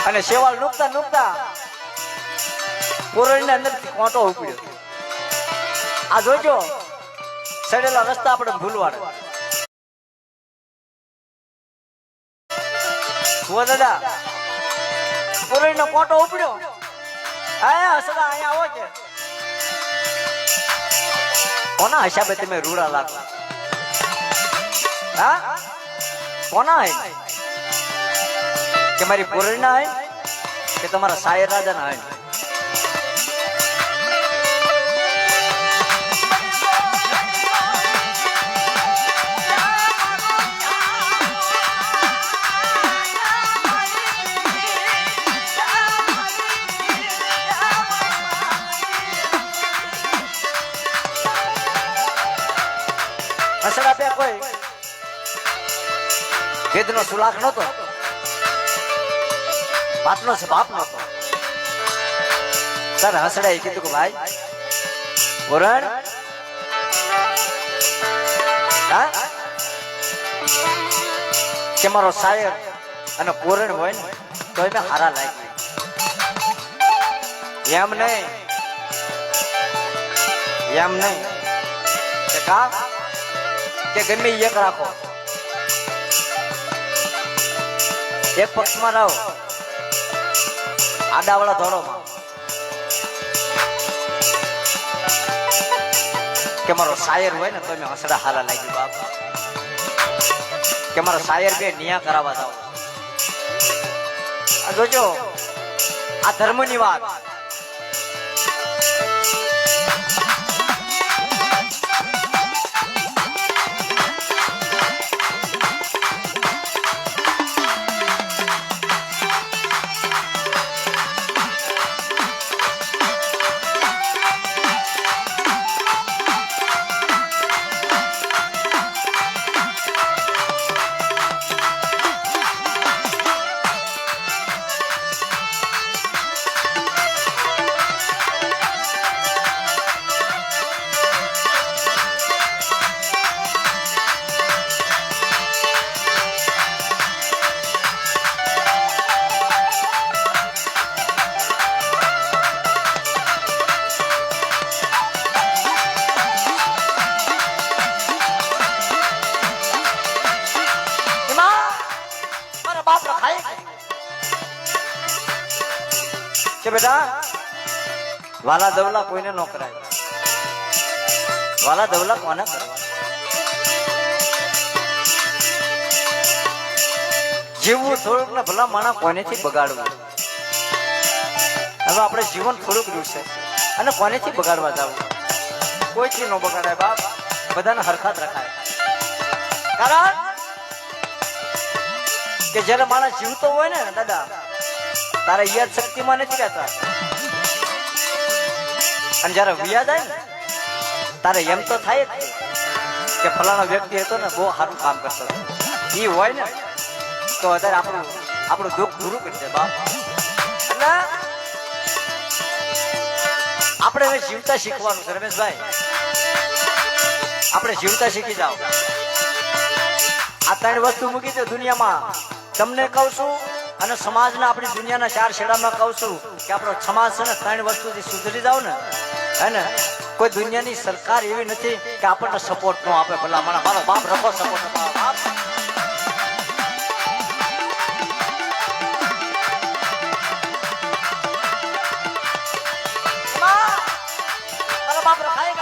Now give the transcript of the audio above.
અને શેવાળ નુકતા નુકતા કોરણની અંદરથી કોંટો ઉપડ્યો. આ જોજો સડેલા રસ્તા આપણે ભૂલવાડે. જુઓ દાદા, કોરણનો કોંટો ઉપડ્યો. આયા સદા અહીંયા આવો છે. કોના હિસાબે તમે રૂડા લાગો? હા, કોના હે? કે મારી કોરણના હે કે તમારા શાયર રાજાના હે? હસડા પે કોઈ વેદનો સુલાખ નતો, વાતનો જવાબ નતો. તારે હસડાએ કીધું કે ભાઈ કોરણ, કે મારો શાયર અને કોરણ હોય ને તો એને હારા લાગી. એમ નહીં કે કા કે ગમે એક રાખો, એક પક્ષમાં રહો, આડાવાળા ધોળોમાં. કે મારો શાયર હોય ને તો મેં હસડા હારા લાગ્યું બાપ. કે મારો શાયર બે નિયા કરાવવા જાવ. આ જોજો, આ ધર્મની વાત. કે બેટા વાલા દવલા કોઈને ન કરાય. વાલા દવલા કોને કરવા? જીવવું થોડુંક ને ભલા માણા કોનેથી બગાડવું. હવે આપણે જીવન થોડુંક રહ્યું છે અને કોનેથી બગાડવા જવું? કોઈથી ન બગાડાય બાપ, બધાને હરખા જ રખાય. કારણ કે જયારે માણસ જીવતો હોય ને દાદા, તારે યાદ શક્તિમાં નથી રહેતા. અને જયારે વિયા જાય ને તારે એમ તો થાય જ કે ફલાણો વ્યક્તિ હતો ને બહુ સારું કામ કરતો હતો. એ હોય ને તો અત્યારે આપણું દુઃખ પૂરું કરી દે બાપ. એટલે આપણે હવે જીવતા શીખવાનું છે રમેશભાઈ. આપણે જીવતા શીખી જાઓ. આ ત્રણ વસ્તુ મૂકી દે દુનિયામાં. તમને કહું છું અને સમાજના આપણી દુનિયાના ચાર છેડામાં કહું છું કે આપણો સમાજ છે ને ત્રણ વસ્તુથી સુધરી જાવ ને, હે ને, કોઈ દુનિયાની સરકાર એવી નથી કે આપણને સપોર્ટ ન આપે. ભલા મારો બાપ રખો સપોર્ટ બાપ. મારો બાપ રખાય